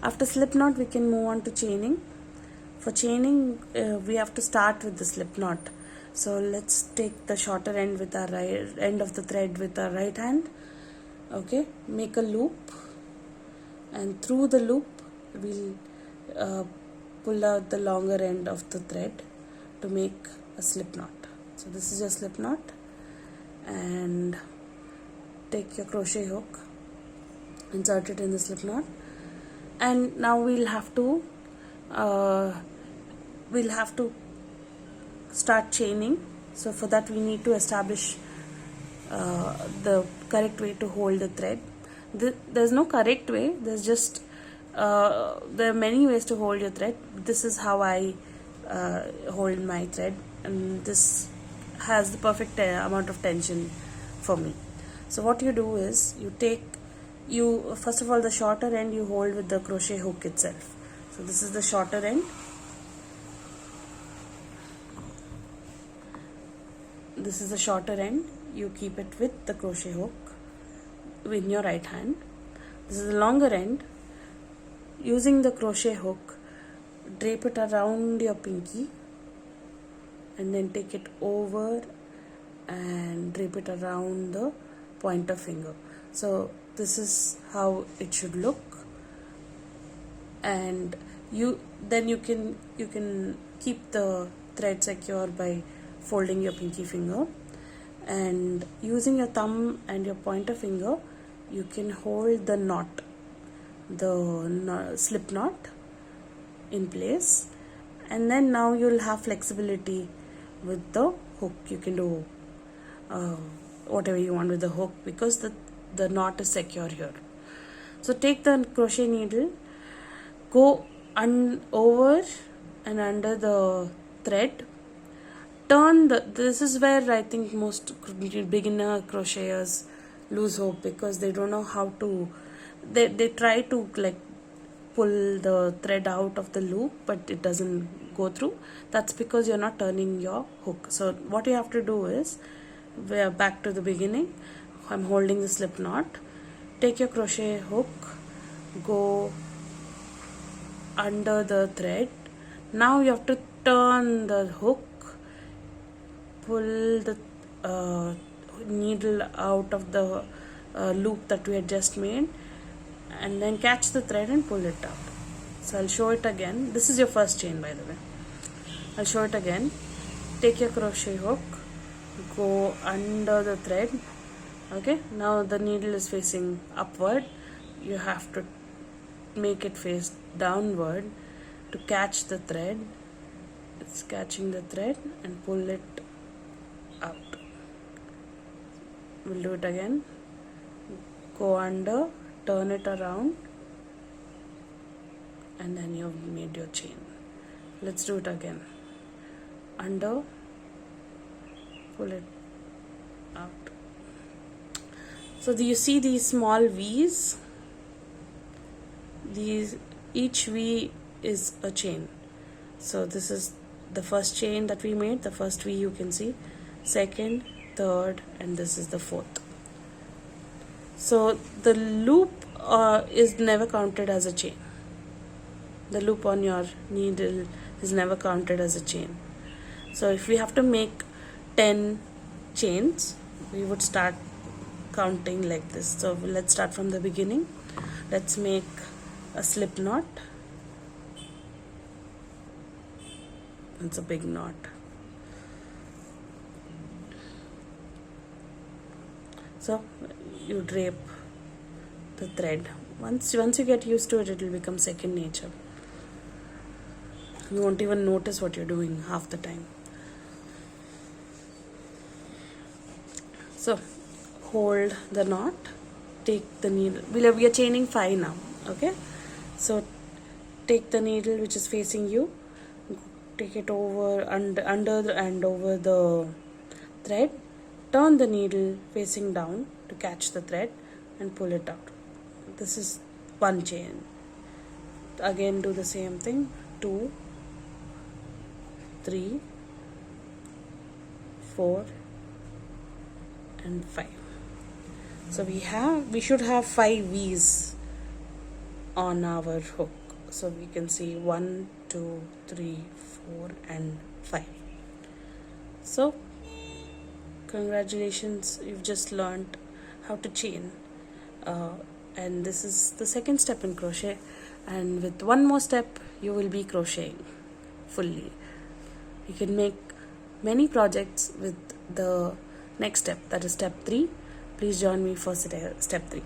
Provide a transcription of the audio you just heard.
After slip knot, we can move on to chaining. For chaining, we have to start with the slip knot. So let's take the shorter end with our end of the thread with our right hand. Okay, make a loop, and through the loop we'll pull out the longer end of the thread to make a slip knot. So this is your slip knot, and take your crochet hook, insert it in the slip knot, and now we'll have to start chaining. So for that we need to establish the correct way to hold the thread. There's no correct way, there's just there are many ways to hold your thread. This is how I hold my thread, and this has the perfect amount of tension for me. So what you do is you first of all, the shorter end you hold with the crochet hook itself. So this is the shorter end. This is the shorter end. You keep it with the crochet hook in your right hand. This is the longer end. Using the crochet hook, drape it around your pinky, and then take it over and drape it around the pointer finger. So this is how it should look, and you can keep the thread secure by folding your pinky finger, and using your thumb and your pointer finger you can hold the knot, the slip knot in place, and then now you'll have flexibility with the hook. You can do whatever you want with the hook because the knot is secure here. So take the crochet needle, go over and under the thread, turn this is where I think most beginner crocheters lose hope, because they don't know how to, they try to like pull the thread out of the loop but it doesn't go through. That's because you're not turning your hook. So what you have to do is, we're back to the beginning. I'm holding the slip knot, take your crochet hook, go under the thread. Now you have to turn the hook, pull the needle out of the loop that we had just made, and then catch the thread and pull it out. So I'll show it again. This is your first chain, by the way. I'll show it again. Take your crochet hook, go under the thread. Okay, now the needle is facing upward. You have to make it face downward to catch the thread. It's catching the thread and pull it out. We'll do it again. Go under, turn it around, and then you've made your chain. Let's do it again. Under, pull it out. So do you see these small V's? Each V is a chain. So this is the first chain that we made, the first V you can see, second, third, and this is the fourth. So the loop is never counted as a chain. The loop on your needle is never counted as a chain. So if we have to make 10 chains, we would start counting like this. So let's start from the beginning. Let's make a slip knot. It's a big knot. So you drape the thread. Once you get used to it, it will become second nature. You won't even notice what you're doing half the time. So hold the knot, take the needle. We are chaining 5 now. Okay, so take the needle which is facing you, take it over under and over the thread, turn the needle facing down to catch the thread and pull it out. This is one chain. Again do the same thing. 2, 3, 4 and 5. So we should have 5 V's on our hook. So we can see 1, 2, 3, 4 and 5. So congratulations, you've just learned how to chain, and this is the second step in crochet, and with one more step you will be crocheting fully. You can make many projects with the next step, that is step 3. Please join me for step 3.